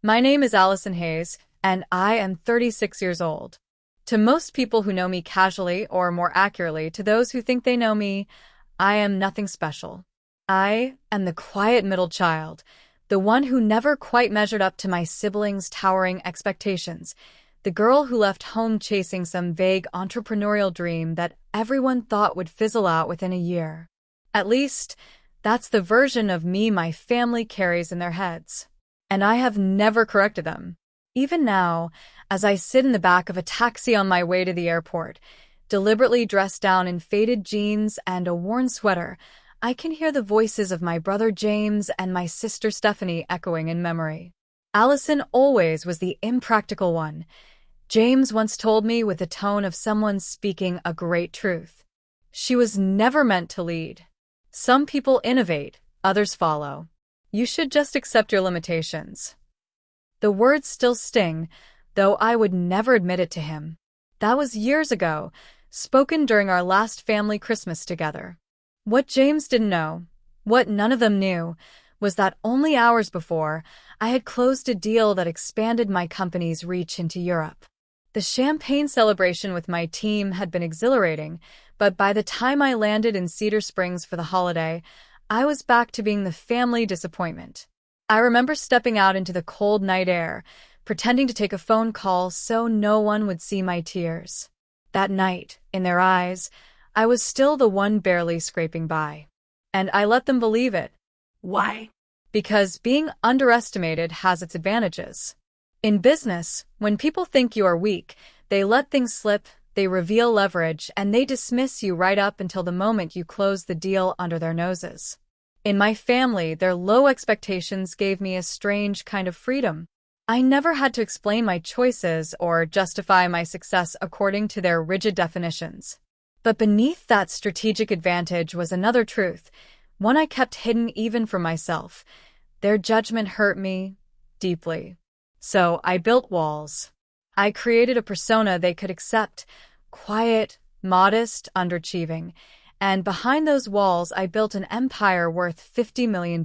My name is Allison Hayes, and I am 36 years old. To most people who know me casually, or more accurately, to those who think they know me, I am nothing special. I am the quiet middle child, the one who never quite measured up to my siblings' towering expectations, the girl who left home chasing some vague entrepreneurial dream that everyone thought would fizzle out within a year. At least, that's the version of me my family carries in their heads. And I have never corrected them. Even now, as I sit in the back of a taxi on my way to the airport, deliberately dressed down in faded jeans and a worn sweater, I can hear the voices of my brother James and my sister Stephanie echoing in memory. Allison always was the impractical one. James once told me with the tone of someone speaking a great truth. She was never meant to lead. Some people innovate, others follow. You should just accept your limitations. The words still sting, though I would never admit it to him. That was years ago, spoken during our last family Christmas together. What James didn't know, what none of them knew, was that only hours before, I had closed a deal that expanded my company's reach into Europe. The champagne celebration with my team had been exhilarating, but by the time I landed in Cedar Springs for the holiday, I was back to being the family disappointment. I remember stepping out into the cold night air, pretending to take a phone call so no one would see my tears. That night, in their eyes, I was still the one barely scraping by. And I let them believe it. Why? Because being underestimated has its advantages. In business, when people think you are weak, they let things slip, they reveal leverage, and they dismiss you right up until the moment you close the deal under their noses. In my family, their low expectations gave me a strange kind of freedom. I never had to explain my choices or justify my success according to their rigid definitions. But beneath that strategic advantage was another truth, one I kept hidden even from myself. Their judgment hurt me deeply. So I built walls. I created a persona they could accept, quiet, modest, underachieving, and behind those walls I built an empire worth $50 million.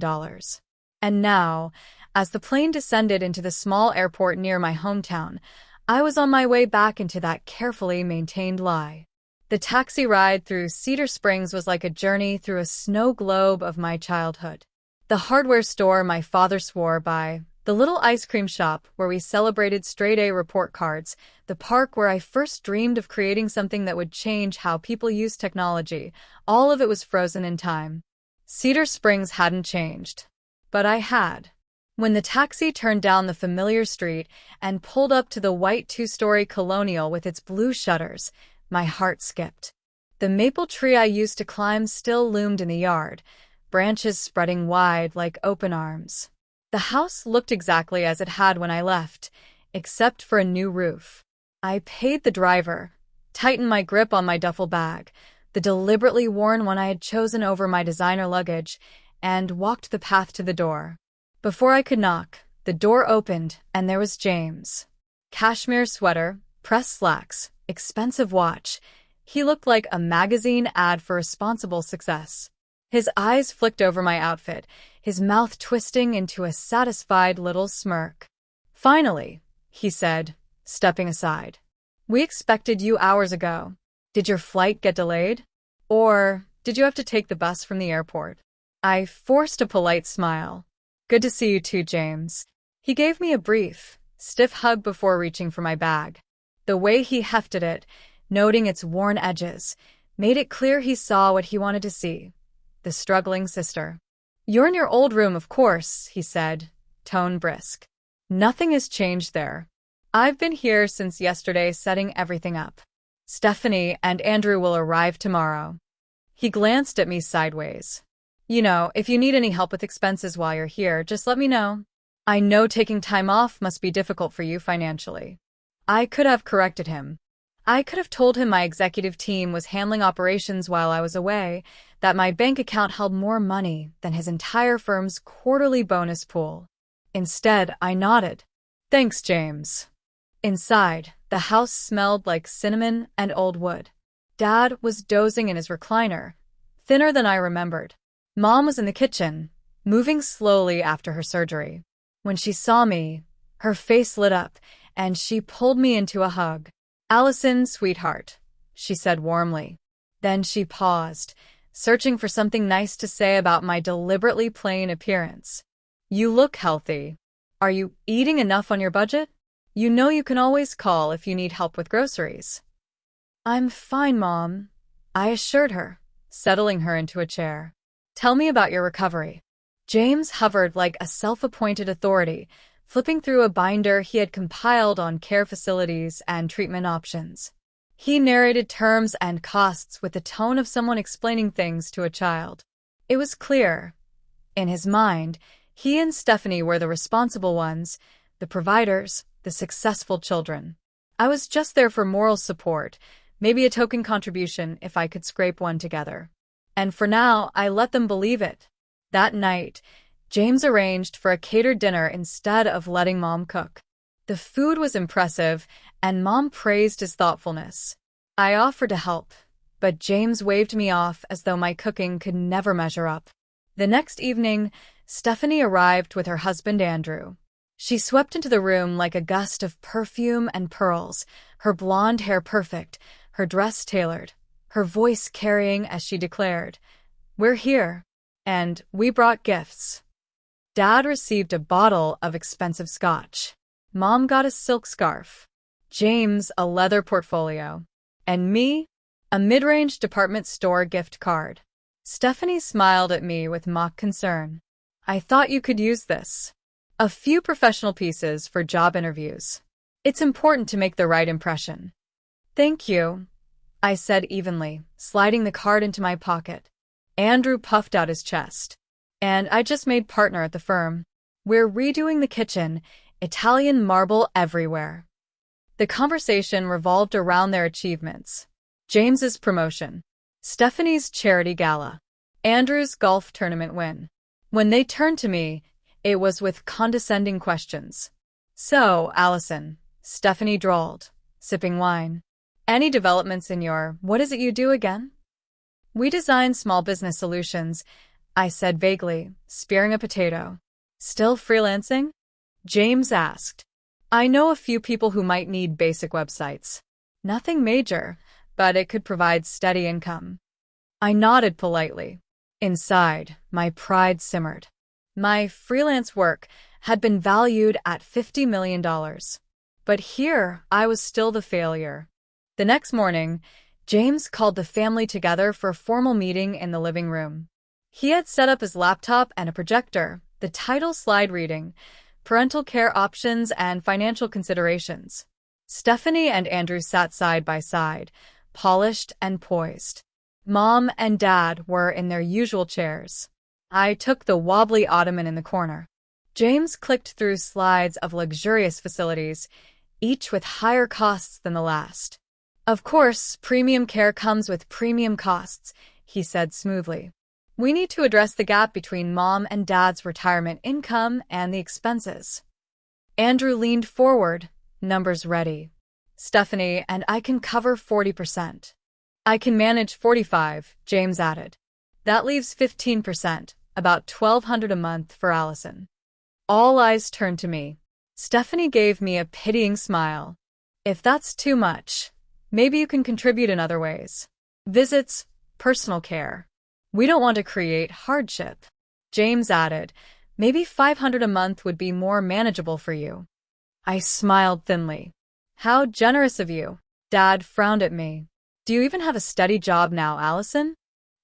And now, as the plane descended into the small airport near my hometown, I was on my way back into that carefully maintained lie. The taxi ride through Cedar Springs was like a journey through a snow globe of my childhood. The hardware store my father swore by, the little ice cream shop where we celebrated straight-A report cards, the park where I first dreamed of creating something that would change how people use technology, all of it was frozen in time. Cedar Springs hadn't changed. But I had. When the taxi turned down the familiar street and pulled up to the white two-story colonial with its blue shutters, my heart skipped. The maple tree I used to climb still loomed in the yard, branches spreading wide like open arms. The house looked exactly as it had when I left, except for a new roof. I paid the driver, tightened my grip on my duffel bag, the deliberately worn one I had chosen over my designer luggage, and walked the path to the door. Before I could knock, the door opened, and there was James. Cashmere sweater, pressed slacks, expensive watch. He looked like a magazine ad for responsible success. His eyes flicked over my outfit, his mouth twisting into a satisfied little smirk. "Finally," he said, stepping aside. "We expected you hours ago. Did your flight get delayed? Or did you have to take the bus from the airport?" I forced a polite smile. "Good to see you too, James." He gave me a brief, stiff hug before reaching for my bag. The way he hefted it, noting its worn edges, made it clear he saw what he wanted to see. The struggling sister. "You're in your old room, of course," he said, tone brisk. "Nothing has changed there. I've been here since yesterday setting everything up. Stephanie and Andrew will arrive tomorrow." He glanced at me sideways. "You know, if you need any help with expenses while you're here, just let me know. I know taking time off must be difficult for you financially." I could have corrected him. I could have told him my executive team was handling operations while I was away, that my bank account held more money than his entire firm's quarterly bonus pool. Instead, I nodded. "Thanks, James." Inside, the house smelled like cinnamon and old wood. Dad was dozing in his recliner, thinner than I remembered. Mom was in the kitchen, moving slowly after her surgery. When she saw me, Her face lit up, and she pulled me into a hug. "Allison, sweetheart," she said warmly. Then she paused, searching for something nice to say about my deliberately plain appearance. "You look healthy. Are you eating enough on your budget? You know you can always call if you need help with groceries." "I'm fine, Mom," I assured her, settling her into a chair. "Tell me about your recovery." James hovered like a self-appointed authority, flipping through a binder he had compiled on care facilities and treatment options. He narrated terms and costs with the tone of someone explaining things to a child. It was clear. In his mind, he and Stephanie were the responsible ones, the providers, the successful children. I was just there for moral support, maybe a token contribution if I could scrape one together. And for now, I let them believe it. That night, James arranged for a catered dinner instead of letting Mom cook. The food was impressive, and Mom praised his thoughtfulness. I offered to help, but James waved me off as though my cooking could never measure up. The next evening, Stephanie arrived with her husband Andrew. She swept into the room like a gust of perfume and pearls, her blonde hair perfect, her dress tailored, her voice carrying as she declared, "We're here, and we brought gifts." Dad received a bottle of expensive scotch. Mom got a silk scarf. James a leather portfolio. And me, a mid-range department store gift card. Stephanie smiled at me with mock concern. "I thought you could use this. A few professional pieces for job interviews. It's important to make the right impression." "Thank you," I said evenly, sliding the card into my pocket. Andrew puffed out his chest. "And I just made partner at the firm. We're redoing the kitchen, Italian marble everywhere." The conversation revolved around their achievements. James's promotion, Stephanie's charity gala, Andrew's golf tournament win. When they turned to me, it was with condescending questions. "So, Allison," Stephanie drawled, sipping wine. "Any developments in your, what is it you do again?" "We design small business solutions," I said vaguely, spearing a potato. "Still freelancing?" James asked. "I know a few people who might need basic websites. Nothing major, but it could provide steady income." I nodded politely. Inside, my pride simmered. My freelance work had been valued at $50 million. But here, I was still the failure. The next morning, James called the family together for a formal meeting in the living room. He had set up his laptop and a projector, the title slide reading, parental care options and financial considerations. Stephanie and Andrew sat side by side, polished and poised. Mom and Dad were in their usual chairs. I took the wobbly ottoman in the corner. James clicked through slides of luxurious facilities, each with higher costs than the last. "Of course, premium care comes with premium costs," he said smoothly. "We need to address the gap between Mom and Dad's retirement income and the expenses." Andrew leaned forward, numbers ready. "Stephanie and I can cover 40%. "I can manage 45, James added. "That leaves 15%, about $1,200 a month for Allison." All eyes turned to me. Stephanie gave me a pitying smile. "If that's too much, maybe you can contribute in other ways. Visits, personal care. We don't want to create hardship." James added, "Maybe $500 a month would be more manageable for you." I smiled thinly. "How generous of you." Dad frowned at me. "Do you even have a steady job now, Allison?"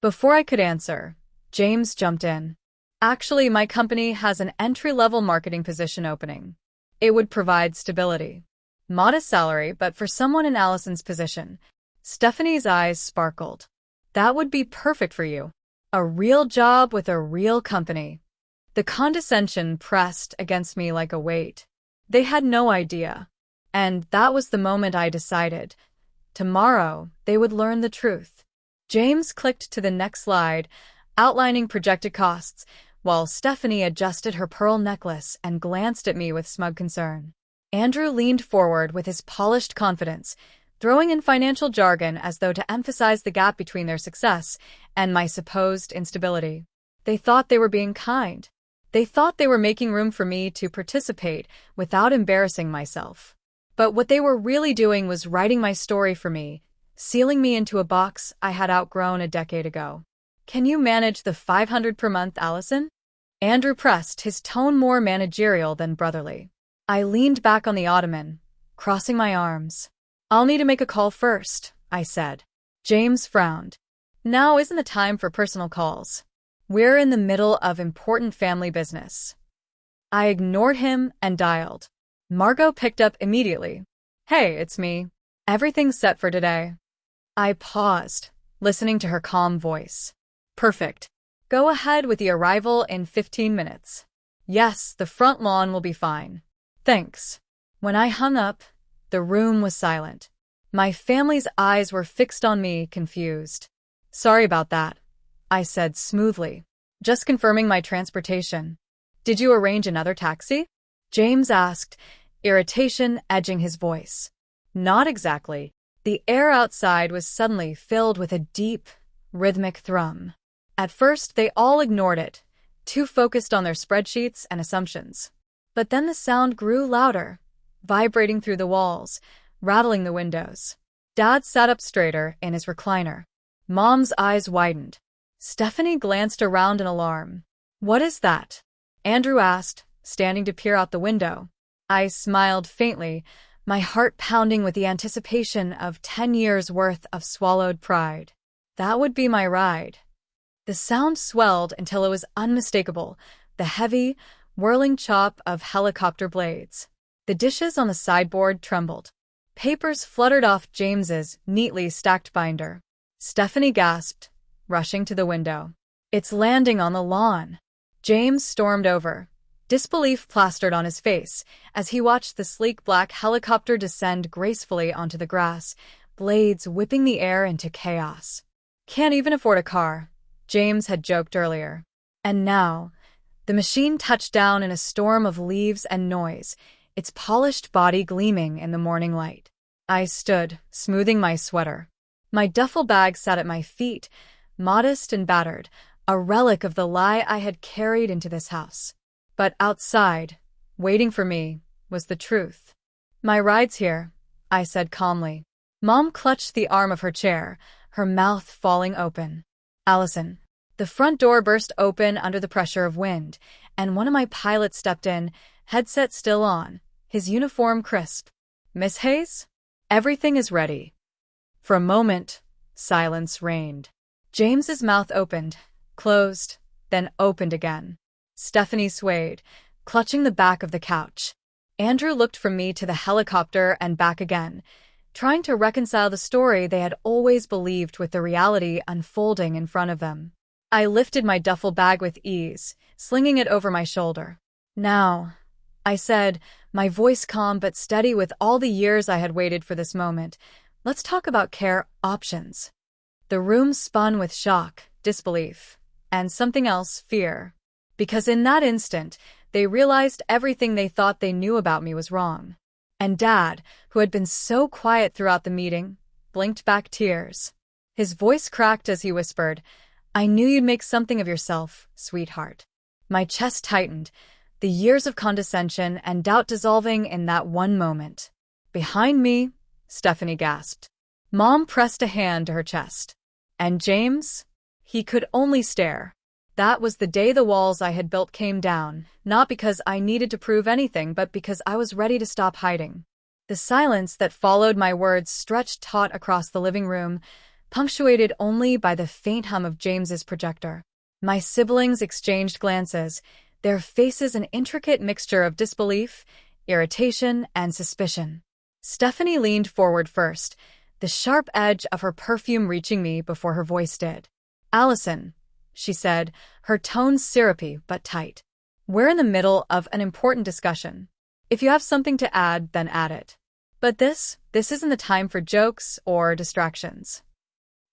Before I could answer, James jumped in. "Actually, my company has an entry-level marketing position opening. It would provide stability. Modest salary, but for someone in Allison's position." Stephanie's eyes sparkled. "That would be perfect for you. A real job with a real company." The condescension pressed against me like a weight. They had no idea. And that was the moment I decided. Tomorrow, they would learn the truth. James clicked to the next slide, outlining projected costs, while Stephanie adjusted her pearl necklace and glanced at me with smug concern. Andrew leaned forward with his polished confidence, throwing in financial jargon as though to emphasize the gap between their success and my supposed instability. They thought they were being kind. They thought they were making room for me to participate without embarrassing myself. But what they were really doing was writing my story for me, sealing me into a box I had outgrown a decade ago. Can you manage the 500 per month, Allison? Andrew pressed, his tone more managerial than brotherly. I leaned back on the ottoman, crossing my arms. I'll need to make a call first, I said. James frowned. Now isn't the time for personal calls. We're in the middle of important family business. I ignored him and dialed. Margot picked up immediately. Hey, it's me. Everything's set for today. I paused, listening to her calm voice. Perfect. Go ahead with the arrival in 15 minutes. Yes, the front lawn will be fine. Thanks. When I hung up, the room was silent. My family's eyes were fixed on me, confused. Sorry about that, I said smoothly. Just confirming my transportation. Did you arrange another taxi? James asked, irritation edging his voice. Not exactly. The air outside was suddenly filled with a deep, rhythmic thrum. At first, they all ignored it, too focused on their spreadsheets and assumptions. But then the sound grew louder, vibrating through the walls, rattling the windows. Dad sat up straighter in his recliner. Mom's eyes widened. Stephanie glanced around in alarm. What is that? Andrew asked, standing to peer out the window. I smiled faintly, my heart pounding with the anticipation of 10 years' worth of swallowed pride. That would be my ride. The sound swelled until it was unmistakable, the heavy, whirling chop of helicopter blades. The dishes on the sideboard trembled. Papers fluttered off James's neatly stacked binder. Stephanie gasped, rushing to the window. It's landing on the lawn. James stormed over, disbelief plastered on his face as he watched the sleek black helicopter descend gracefully onto the grass, blades whipping the air into chaos. Can't even afford a car, James had joked earlier. And now, the machine touched down in a storm of leaves and noise, its polished body gleaming in the morning light. I stood, smoothing my sweater. My duffel bag sat at my feet, modest and battered, a relic of the lie I had carried into this house. But outside, waiting for me, was the truth. My ride's here, I said calmly. Mom clutched the arm of her chair, her mouth falling open. Allison. The front door burst open under the pressure of wind, and one of my pilots stepped in, headset still on, his uniform crisp. Miss Hayes? Everything is ready. For a moment, silence reigned. James's mouth opened, closed, then opened again. Stephanie swayed, clutching the back of the couch. Andrew looked from me to the helicopter and back again, trying to reconcile the story they had always believed with the reality unfolding in front of them. I lifted my duffel bag with ease, slinging it over my shoulder. Now, I said, my voice calm but steady with all the years I had waited for this moment, let's talk about care options. The room spun with shock, disbelief, and something else, fear. Because in that instant, they realized everything they thought they knew about me was wrong. And Dad, who had been so quiet throughout the meeting, blinked back tears. His voice cracked as he whispered, I knew you'd make something of yourself, sweetheart. My chest tightened, the years of condescension and doubt dissolving in that one moment. Behind me, Stephanie gasped. Mom pressed a hand to her chest. And James? He could only stare. That was the day the walls I had built came down, not because I needed to prove anything, but because I was ready to stop hiding. The silence that followed my words stretched taut across the living room, punctuated only by the faint hum of James's projector. My siblings exchanged glances, their faces an intricate mixture of disbelief, irritation, and suspicion. Stephanie leaned forward first, the sharp edge of her perfume reaching me before her voice did. Allison, she said, her tone syrupy but tight. We're in the middle of an important discussion. If you have something to add, then add it. But this isn't the time for jokes or distractions.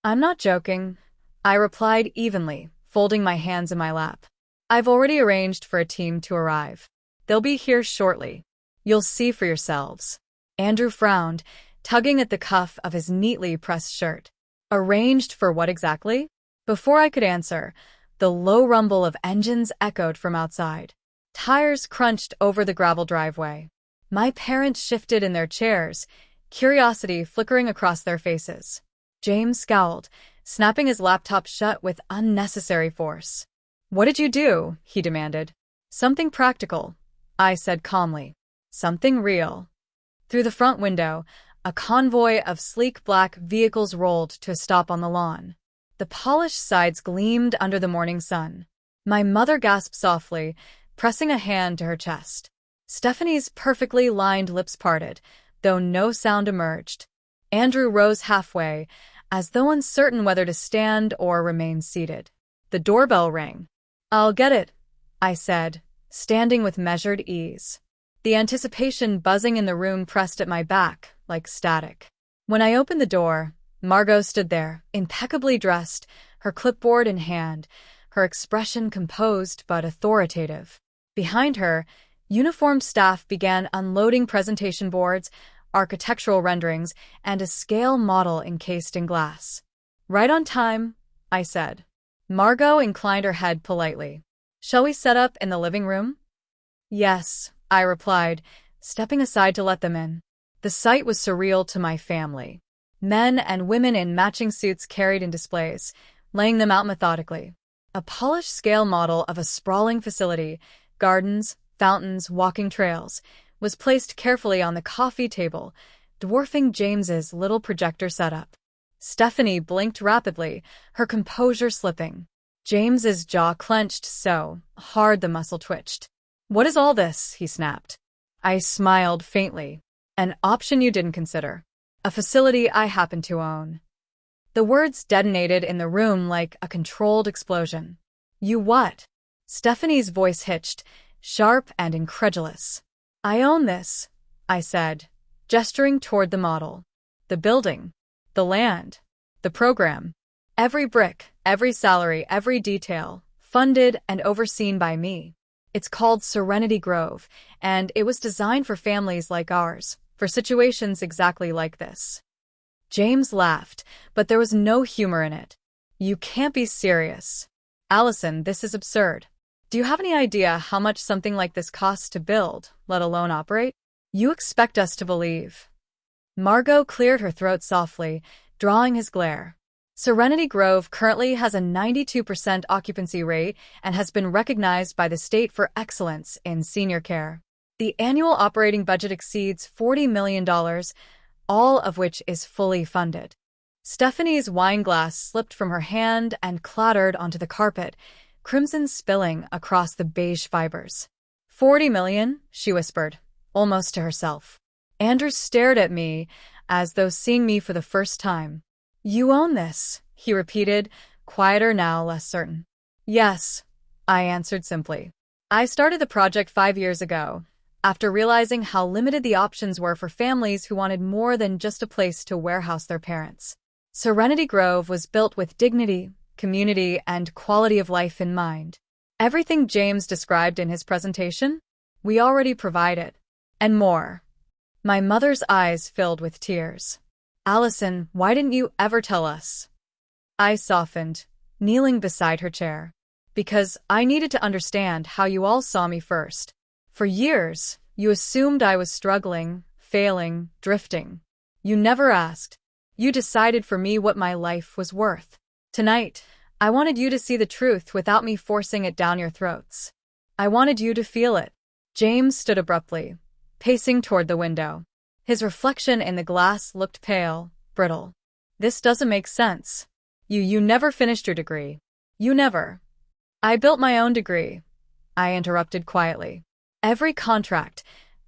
I'm not joking, I replied evenly, folding my hands in my lap. I've already arranged for a team to arrive. They'll be here shortly. You'll see for yourselves. Andrew frowned, tugging at the cuff of his neatly pressed shirt. Arranged for what exactly? Before I could answer, The low rumble of engines echoed from outside. Tires crunched over the gravel driveway. My parents shifted in their chairs, curiosity flickering across their faces. James scowled, snapping his laptop shut with unnecessary force. "What did you do?" he demanded. "Something practical," I said calmly. "Something real." Through the front window, a convoy of sleek black vehicles rolled to a stop on the lawn. The polished sides gleamed under the morning sun. My mother gasped softly, pressing a hand to her chest. Stephanie's perfectly lined lips parted, though no sound emerged. Andrew rose halfway, as though uncertain whether to stand or remain seated. The doorbell rang. "I'll get it," I said, standing with measured ease. The anticipation buzzing in the room pressed at my back, like static. When I opened the door, Margot stood there, impeccably dressed, her clipboard in hand, her expression composed but authoritative. Behind her, uniformed staff began unloading presentation boards, architectural renderings, and a scale model encased in glass. "Right on time," I said. Margot inclined her head politely. "Shall we set up in the living room?" "Yes," I replied, stepping aside to let them in. The sight was surreal to my family. Men and women in matching suits carried in displays, laying them out methodically. A polished scale model of a sprawling facility, gardens, fountains, walking trails, was placed carefully on the coffee table, dwarfing James's little projector setup. Stephanie blinked rapidly, her composure slipping. James's jaw clenched so hard the muscle twitched. "What is all this?" he snapped. I smiled faintly. "An option you didn't consider. A facility I happen to own." The words detonated in the room like a controlled explosion. "You what?" Stephanie's voice hitched, sharp and incredulous. "I own this," I said, gesturing toward the model. "The building, the land, the program. Every brick, every salary, every detail, funded and overseen by me. It's called Serenity Grove, and it was designed for families like ours, for situations exactly like this." James laughed, but there was no humor in it. "You can't be serious. Allison, this is absurd. Do you have any idea how much something like this costs to build, let alone operate? You expect us to believe." Margot cleared her throat softly, drawing his glare. "Serenity Grove currently has a 92% occupancy rate and has been recognized by the state for excellence in senior care. The annual operating budget exceeds $40 million, all of which is fully funded." Stephanie's wine glass slipped from her hand and clattered onto the carpet, crimson spilling across the beige fibers. "$40 million, she whispered, almost to herself. Andrew stared at me, as though seeing me for the first time. "You own this," he repeated, quieter now, less certain. "Yes," I answered simply. "I started the project 5 years ago, after realizing how limited the options were for families who wanted more than just a place to warehouse their parents. Serenity Grove was built with dignity, community, and quality of life in mind. Everything James described in his presentation, we already provided. And more." My mother's eyes filled with tears. "Allison, why didn't you ever tell us?" I softened, kneeling beside her chair. "Because I needed to understand how you all saw me first. For years, you assumed I was struggling, failing, drifting. You never asked. You decided for me what my life was worth. Tonight, I wanted you to see the truth without me forcing it down your throats. I wanted you to feel it." James stood abruptly, pacing toward the window. His reflection in the glass looked pale, brittle. "This doesn't make sense. You never finished your degree. You never." "I built my own degree," I interrupted quietly. "Every contract,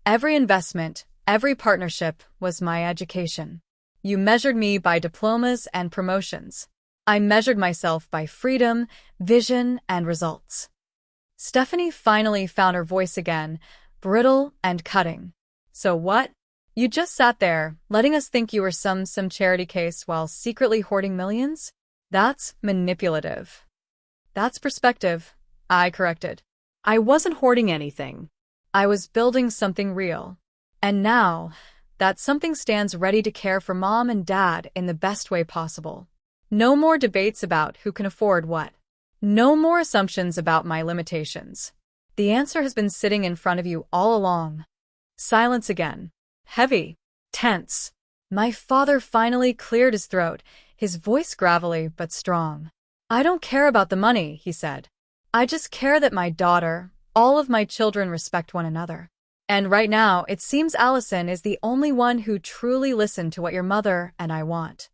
every investment, every partnership was my education. You measured me by diplomas and promotions. I measured myself by freedom, vision, and results." Stephanie finally found her voice again, brittle and cutting. "So what? You just sat there, letting us think you were some charity case while secretly hoarding millions? That's manipulative." "That's perspective," I corrected. "I wasn't hoarding anything. I was building something real. And now, that something stands ready to care for Mom and Dad in the best way possible. No more debates about who can afford what. No more assumptions about my limitations. The answer has been sitting in front of you all along. Silence again. Heavy. Tense. My father finally cleared his throat, his voice gravelly but strong. I don't care about the money, he said. I just care that my daughter, all of my children respect one another. And right now, it seems Allison is the only one who truly listened to what your mother and I want.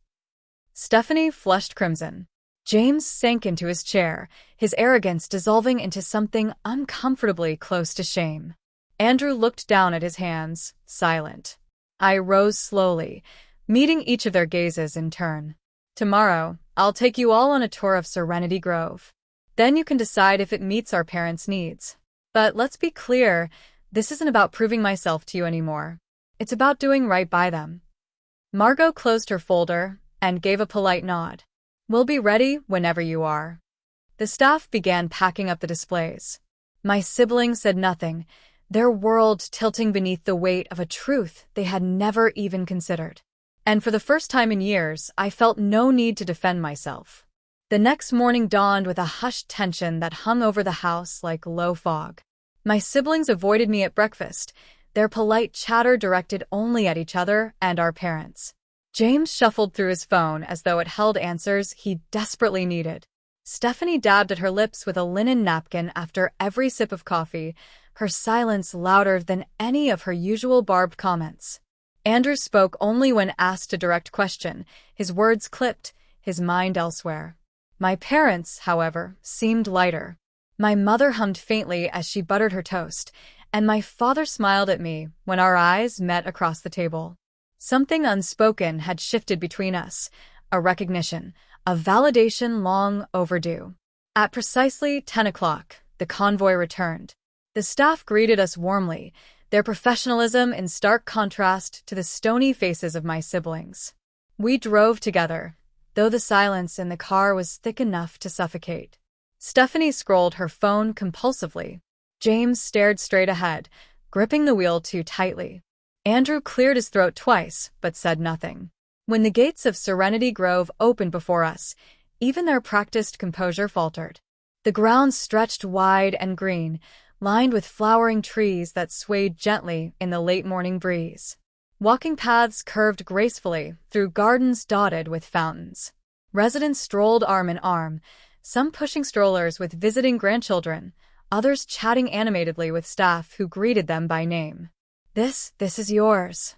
Stephanie flushed crimson. James sank into his chair, his arrogance dissolving into something uncomfortably close to shame. Andrew looked down at his hands, silent. I rose slowly, meeting each of their gazes in turn. Tomorrow, I'll take you all on a tour of Serenity Grove. Then you can decide if it meets our parents' needs. But let's be clear, this isn't about proving myself to you anymore. It's about doing right by them. Margot closed her folder and gave a polite nod. We'll be ready whenever you are. The staff began packing up the displays. My siblings said nothing, their world tilting beneath the weight of a truth they had never even considered. And for the first time in years, I felt no need to defend myself. The next morning dawned with a hushed tension that hung over the house like low fog. My siblings avoided me at breakfast, their polite chatter directed only at each other and our parents. James shuffled through his phone as though it held answers he desperately needed. Stephanie dabbed at her lips with a linen napkin after every sip of coffee, her silence louder than any of her usual barbed comments. Andrew spoke only when asked a direct question, his words clipped, his mind elsewhere. My parents, however, seemed lighter. My mother hummed faintly as she buttered her toast, and my father smiled at me when our eyes met across the table. Something unspoken had shifted between us, a recognition, a validation long overdue. At precisely 10 o'clock, the convoy returned. The staff greeted us warmly, their professionalism in stark contrast to the stony faces of my siblings. We drove together, though the silence in the car was thick enough to suffocate. Stephanie scrolled her phone compulsively. James stared straight ahead, gripping the wheel too tightly. Andrew cleared his throat twice, but said nothing. When the gates of Serenity Grove opened before us, even their practiced composure faltered. The grounds stretched wide and green, lined with flowering trees that swayed gently in the late morning breeze. Walking paths curved gracefully through gardens dotted with fountains. Residents strolled arm in arm, some pushing strollers with visiting grandchildren, others chatting animatedly with staff who greeted them by name. This is yours,"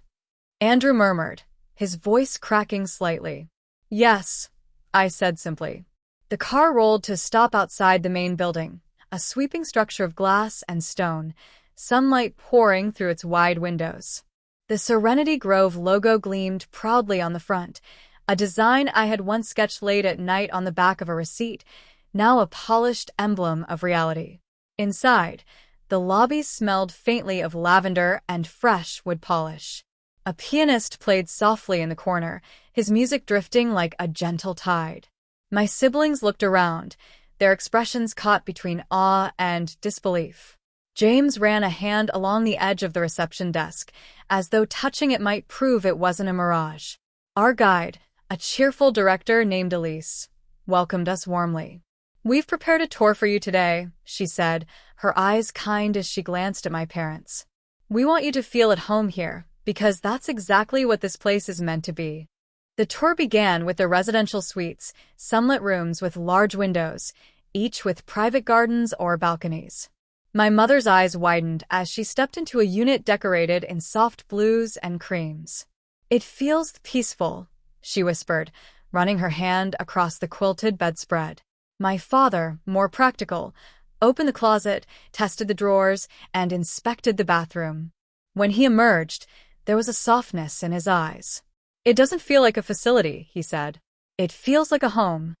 Andrew murmured, his voice cracking slightly. "Yes," I said simply. The car rolled to a stop outside the main building, a sweeping structure of glass and stone, sunlight pouring through its wide windows. The Serenity Grove logo gleamed proudly on the front, a design I had once sketched late at night on the back of a receipt, now a polished emblem of reality. Inside, the lobby smelled faintly of lavender and fresh wood polish. A pianist played softly in the corner, his music drifting like a gentle tide. My siblings looked around, their expressions caught between awe and disbelief. James ran a hand along the edge of the reception desk, as though touching it might prove it wasn't a mirage. Our guide, a cheerful director named Elise, welcomed us warmly. "We've prepared a tour for you today," she said, her eyes kind as she glanced at my parents. "We want you to feel at home here, because that's exactly what this place is meant to be." The tour began with the residential suites, sunlit rooms with large windows, each with private gardens or balconies. My mother's eyes widened as she stepped into a unit decorated in soft blues and creams. "It feels peaceful," she whispered, running her hand across the quilted bedspread. My father, more practical, opened the closet, tested the drawers, and inspected the bathroom. When he emerged, there was a softness in his eyes. "It doesn't feel like a facility," he said. "It feels like a home."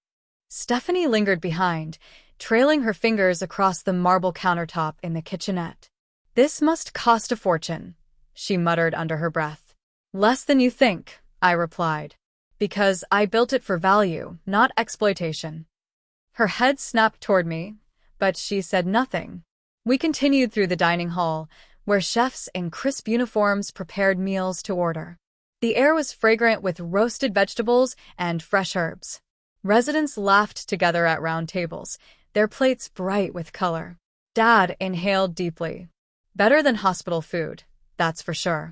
Stephanie lingered behind, trailing her fingers across the marble countertop in the kitchenette. "This must cost a fortune," she muttered under her breath. "Less than you think," I replied. "Because I built it for value, not exploitation." Her head snapped toward me, but she said nothing. We continued through the dining hall, where chefs in crisp uniforms prepared meals to order. The air was fragrant with roasted vegetables and fresh herbs. Residents laughed together at round tables, their plates bright with color. Dad inhaled deeply. Better than hospital food, that's for sure.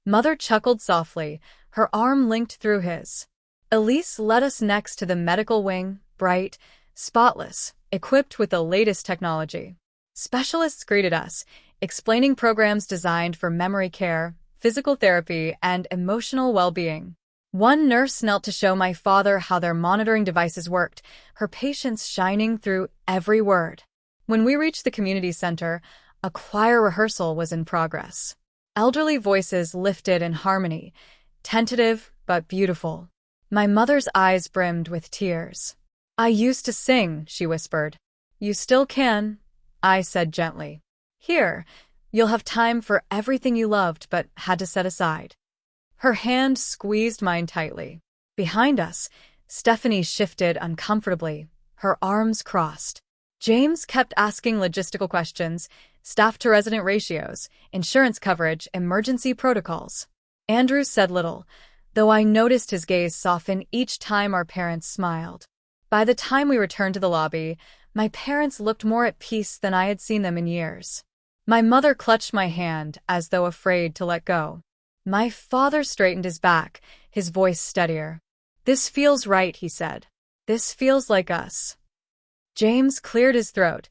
Mother chuckled softly, her arm linked through his. Elise led us next to the medical wing, bright, spotless, equipped with the latest technology. Specialists greeted us, explaining programs designed for memory care, physical therapy, and emotional well-being. One nurse knelt to show my father how their monitoring devices worked, her patience shining through every word. When we reached the community center, a choir rehearsal was in progress. Elderly voices lifted in harmony, tentative but beautiful. My mother's eyes brimmed with tears. "I used to sing," she whispered. "You still can," I said gently. "Here, you'll have time for everything you loved but had to set aside." Her hand squeezed mine tightly. Behind us, Stephanie shifted uncomfortably, her arms crossed. James kept asking logistical questions, staff-to-resident ratios, insurance coverage, emergency protocols. Andrew said little, though I noticed his gaze soften each time our parents smiled. By the time we returned to the lobby, my parents looked more at peace than I had seen them in years. My mother clutched my hand as though afraid to let go. My father straightened his back, his voice steadier. "This feels right," he said. "This feels like us." James cleared his throat,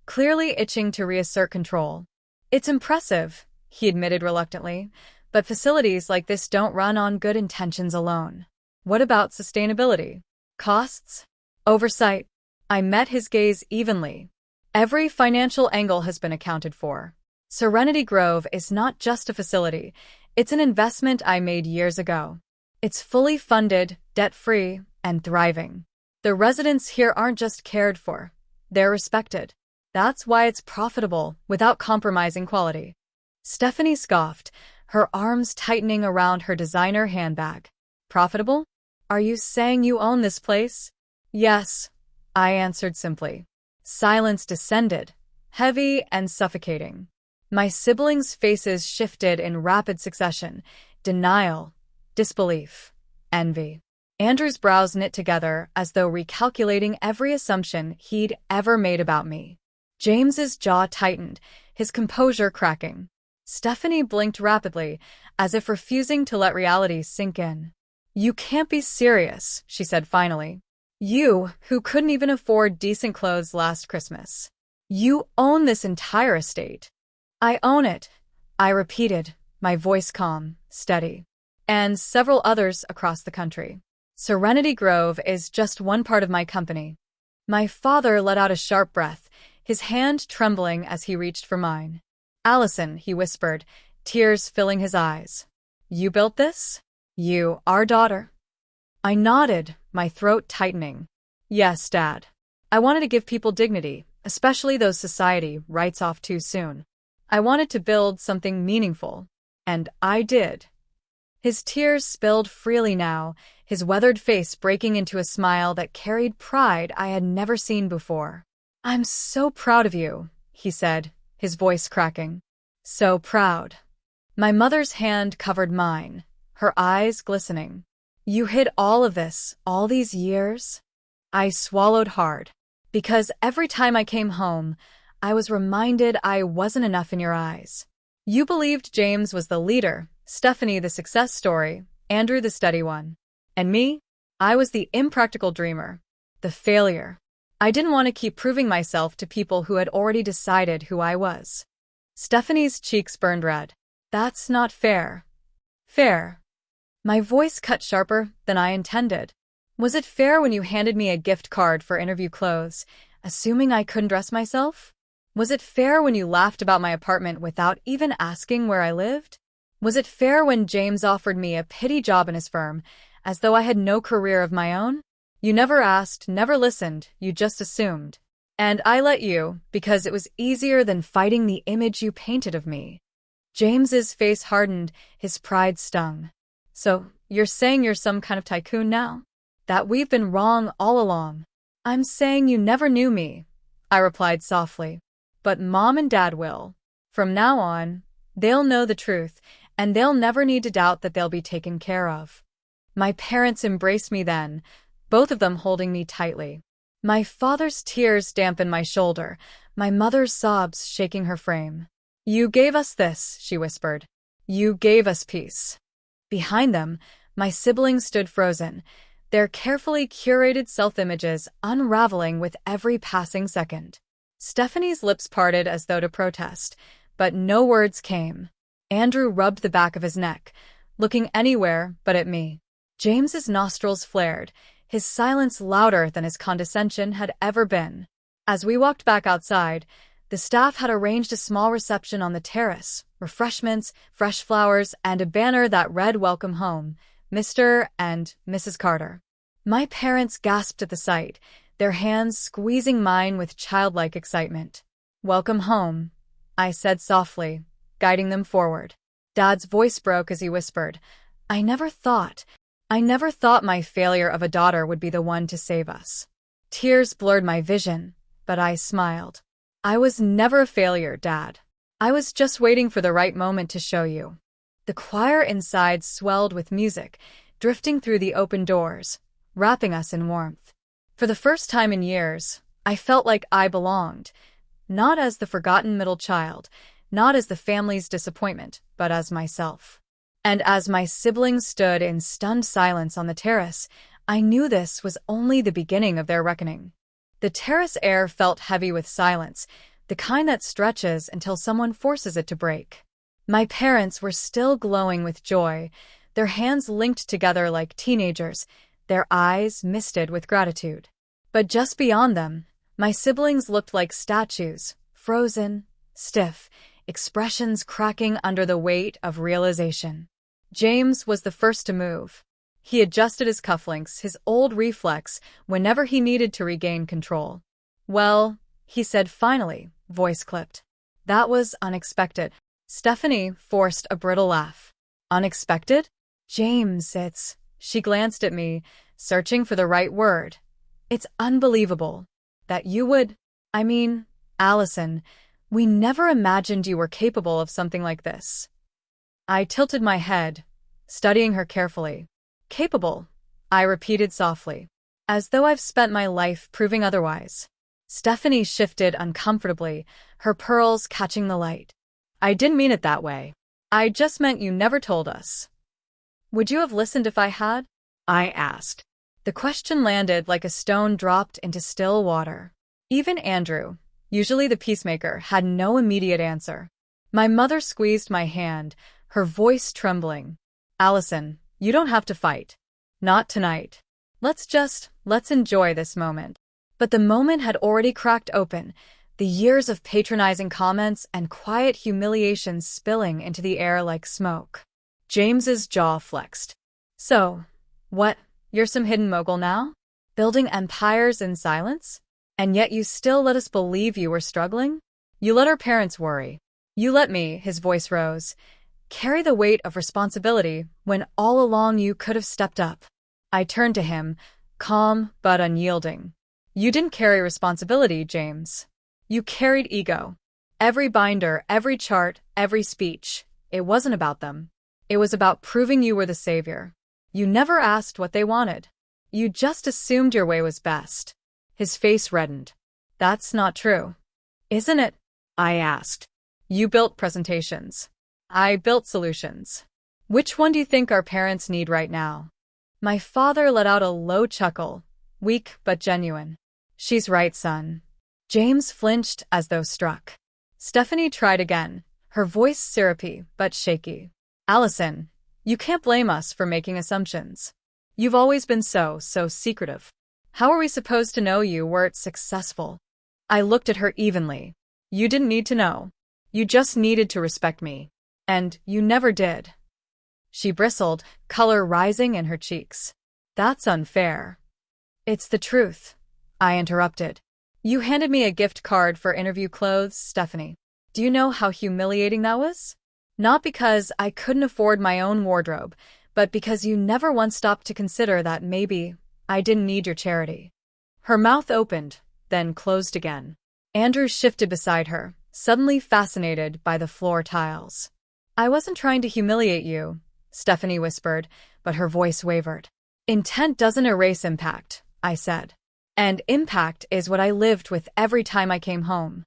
clearly itching to reassert control. "It's impressive," he admitted reluctantly, "but facilities like this don't run on good intentions alone. What about sustainability? Costs? Oversight?" I met his gaze evenly. Every financial angle has been accounted for. Serenity Grove is not just a facility, it's an investment I made years ago. It's fully funded, debt-free, and thriving. The residents here aren't just cared for, they're respected. That's why it's profitable without compromising quality. Stephanie scoffed, her arms tightening around her designer handbag. "Profitable? Are you saying you own this place?" "Yes," I answered simply. Silence descended, heavy and suffocating. My siblings' faces shifted in rapid succession: denial, disbelief, envy. Andrew's brows knit together as though recalculating every assumption he'd ever made about me. James's jaw tightened, his composure cracking. Stephanie blinked rapidly, as if refusing to let reality sink in. "You can't be serious," she said finally. "You, who couldn't even afford decent clothes last Christmas. You own this entire estate." "I own it," I repeated, my voice calm, steady. "And several others across the country. Serenity Grove is just one part of my company." My father let out a sharp breath, his hand trembling as he reached for mine. "Allison," he whispered, tears filling his eyes. "You built this? You, our daughter?" I nodded, my throat tightening. "Yes, Dad. I wanted to give people dignity, especially those society writes off too soon. I wanted to build something meaningful. And I did." His tears spilled freely now, his weathered face breaking into a smile that carried pride I had never seen before. "I'm so proud of you," he said, his voice cracking. "So proud." My mother's hand covered mine, her eyes glistening. "You hid all of this, all these years?" I swallowed hard. "Because every time I came home, I was reminded I wasn't enough in your eyes. You believed James was the leader, Stephanie the success story, Andrew the steady one. And me? I was the impractical dreamer, the failure. I didn't want to keep proving myself to people who had already decided who I was." Stephanie's cheeks burned red. "That's not fair." "Fair?" My voice cut sharper than I intended. "Was it fair when you handed me a gift card for interview clothes, assuming I couldn't dress myself? Was it fair when you laughed about my apartment without even asking where I lived? Was it fair when James offered me a pity job in his firm, as though I had no career of my own? You never asked, never listened, you just assumed. And I let you, because it was easier than fighting the image you painted of me." James's face hardened, his pride stung. "So, you're saying you're some kind of tycoon now? That we've been wrong all along?" "I'm saying you never knew me," I replied softly. "But Mom and Dad will. From now on, they'll know the truth, and they'll never need to doubt that they'll be taken care of." My parents embraced me then, both of them holding me tightly. My father's tears dampened my shoulder, my mother's sobs shaking her frame. "You gave us this," she whispered. "You gave us peace." Behind them, my siblings stood frozen, their carefully curated self-images unraveling with every passing second. Stephanie's lips parted as though to protest, but no words came. Andrew rubbed the back of his neck, looking anywhere but at me. James's nostrils flared, his silence louder than his condescension had ever been. As we walked back outside, the staff had arranged a small reception on the terrace, refreshments, fresh flowers, and a banner that read "Welcome Home, Mr. and Mrs. Carter." My parents gasped at the sight, their hands squeezing mine with childlike excitement. "Welcome home," I said softly, guiding them forward. Dad's voice broke as he whispered, I never thought my failure of a daughter would be the one to save us." Tears blurred my vision, but I smiled. "I was never a failure, Dad. I was just waiting for the right moment to show you." The choir inside swelled with music, drifting through the open doors, wrapping us in warmth. For the first time in years, I felt like I belonged, not as the forgotten middle child, not as the family's disappointment, but as myself. And as my siblings stood in stunned silence on the terrace, I knew this was only the beginning of their reckoning. The terrace air felt heavy with silence, the kind that stretches until someone forces it to break. My parents were still glowing with joy, their hands linked together like teenagers, their eyes misted with gratitude. But just beyond them, my siblings looked like statues, frozen, stiff, expressions cracking under the weight of realization. James was the first to move. He adjusted his cufflinks, his old reflex, whenever he needed to regain control. "Well," he said finally, voice clipped. "That was unexpected." Stephanie forced a brittle laugh. "Unexpected? James, it's..." She glanced at me, searching for the right word. "It's unbelievable. That you would... Allison, we never imagined you were capable of something like this." I tilted my head, studying her carefully. "Capable," I repeated softly, "as though I've spent my life proving otherwise." Stephanie shifted uncomfortably, her pearls catching the light. "I didn't mean it that way. I just meant you never told us." "Would you have listened if I had?" I asked. The question landed like a stone dropped into still water. Even Andrew, usually the peacemaker, had no immediate answer. My mother squeezed my hand, her voice trembling. "Allison, you don't have to fight. Not tonight. Let's enjoy this moment." But the moment had already cracked open, the years of patronizing comments and quiet humiliation spilling into the air like smoke. James's jaw flexed. "So, what, you're some hidden mogul now? Building empires in silence? And yet you still let us believe you were struggling? You let our parents worry. You let me," his voice rose, "carry the weight of responsibility when all along you could have stepped up." I turned to him, calm but unyielding. "You didn't carry responsibility, James. You carried ego. Every binder, every chart, every speech. It wasn't about them. It was about proving you were the savior. You never asked what they wanted. You just assumed your way was best." His face reddened. "That's not true." "Isn't it?" I asked. "You built presentations. I built solutions. Which one do you think our parents need right now?" My father let out a low chuckle, weak but genuine. "She's right, son." James flinched as though struck. Stephanie tried again, her voice syrupy but shaky. "Allison, you can't blame us for making assumptions. You've always been so secretive. How are we supposed to know you weren't successful?" I looked at her evenly. "You didn't need to know. You just needed to respect me. And you never did." She bristled, color rising in her cheeks. "That's unfair." "It's the truth," I interrupted. "You handed me a gift card for interview clothes, Stephanie. Do you know how humiliating that was? Not because I couldn't afford my own wardrobe, but because you never once stopped to consider that maybe I didn't need your charity." Her mouth opened, then closed again. Andrew shifted beside her, suddenly fascinated by the floor tiles. "I wasn't trying to humiliate you," Stephanie whispered, but her voice wavered. Intent doesn't erase impact, I said. And impact is what I lived with every time I came home.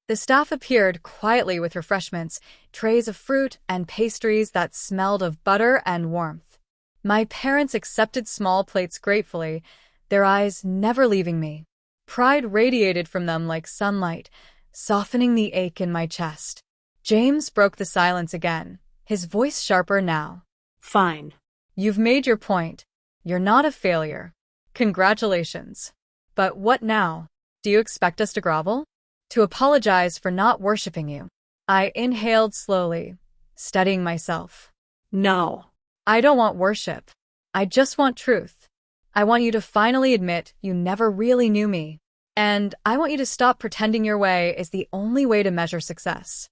The staff appeared quietly with refreshments, trays of fruit and pastries that smelled of butter and warmth. My parents accepted small plates gratefully, their eyes never leaving me. Pride radiated from them like sunlight, softening the ache in my chest. James broke the silence again, his voice sharper now. Fine. You've made your point. You're not a failure. Congratulations. But what now? Do you expect us to grovel? To apologize for not worshiping you? I inhaled slowly, steadying myself. No. I don't want worship. I just want truth. I want you to finally admit you never really knew me. And I want you to stop pretending your way is the only way to measure success.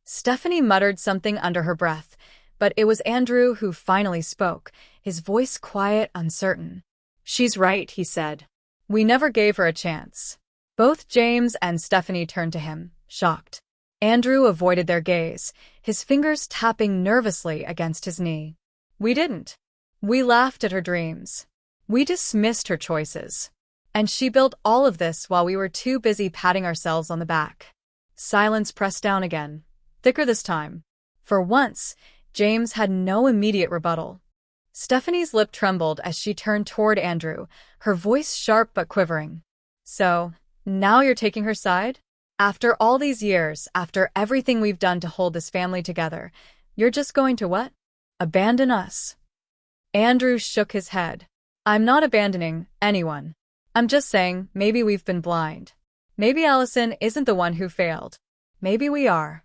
Stephanie muttered something under her breath, but it was Andrew who finally spoke, his voice quiet, uncertain. She's right, he said. We never gave her a chance. Both James and Stephanie turned to him, shocked. Andrew avoided their gaze, his fingers tapping nervously against his knee. We didn't. We laughed at her dreams. We dismissed her choices. And she built all of this while we were too busy patting ourselves on the back. Silence pressed down again, thicker this time. For once, James had no immediate rebuttal. Stephanie's lip trembled as she turned toward Andrew, her voice sharp but quivering. So, now you're taking her side? After all these years, after everything we've done to hold this family together, you're just going to what? Abandon us? Andrew shook his head. I'm not abandoning anyone. I'm just saying maybe we've been blind. Maybe Allison isn't the one who failed. Maybe we are.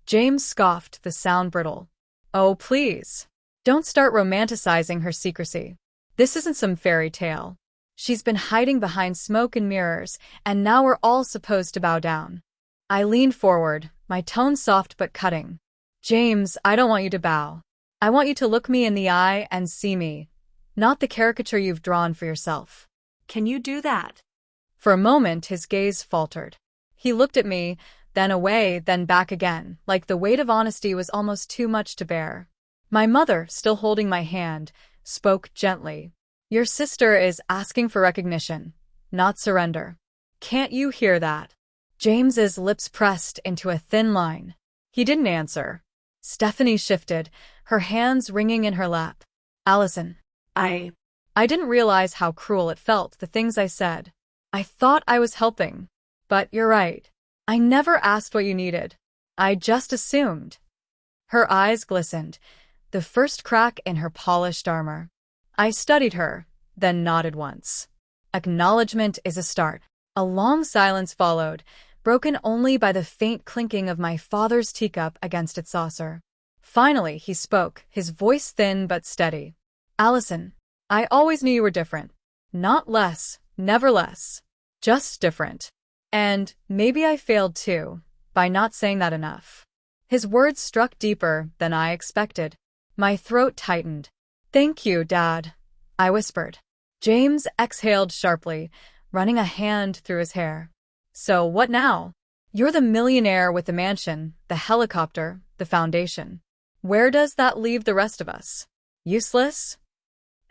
James scoffed, the sound brittle. Oh, please. Don't start romanticizing her secrecy. This isn't some fairy tale. She's been hiding behind smoke and mirrors, and now we're all supposed to bow down. I leaned forward, my tone soft but cutting. James, I don't want you to bow. I want you to look me in the eye and see me, not the caricature you've drawn for yourself. Can you do that? For a moment, his gaze faltered. He looked at me, then away, then back again, like the weight of honesty was almost too much to bear. My mother, still holding my hand, spoke gently. Your sister is asking for recognition, not surrender. Can't you hear that? James's lips pressed into a thin line. He didn't answer. Stephanie shifted, her hands wringing in her lap. Allison. I didn't realize how cruel it felt, the things I said. I thought I was helping. But you're right. I never asked what you needed. I just assumed. Her eyes glistened, the first crack in her polished armor. I studied her, then nodded once. Acknowledgement is a start. A long silence followed, broken only by the faint clinking of my father's teacup against its saucer. Finally, he spoke, his voice thin but steady. Allison, I always knew you were different. Not less, never less. Just different. And maybe I failed too, by not saying that enough. His words struck deeper than I expected. My throat tightened. Thank you, Dad, I whispered. James exhaled sharply, running a hand through his hair. So what now? You're the millionaire with the mansion, the helicopter, the foundation. Where does that leave the rest of us? Useless?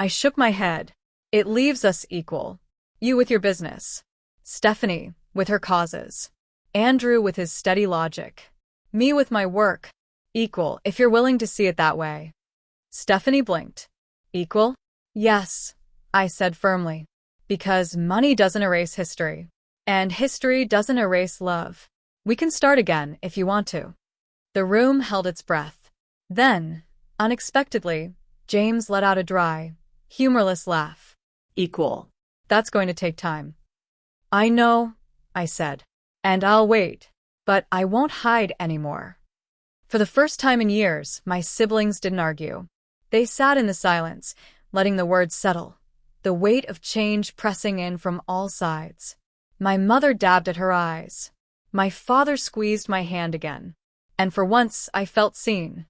I shook my head. It leaves us equal. You with your business. Stephanie with her causes. Andrew with his steady logic. Me with my work. Equal, if you're willing to see it that way. Stephanie blinked. Equal? Yes, I said firmly. Because money doesn't erase history. And history doesn't erase love. We can start again if you want to. The room held its breath. Then, unexpectedly, James let out a dry, humorless laugh. Equal. That's going to take time. I know, I said. And I'll wait. But I won't hide anymore. For the first time in years, my siblings didn't argue. They sat in the silence, letting the words settle, the weight of change pressing in from all sides. My mother dabbed at her eyes. My father squeezed my hand again. And for once, I felt seen.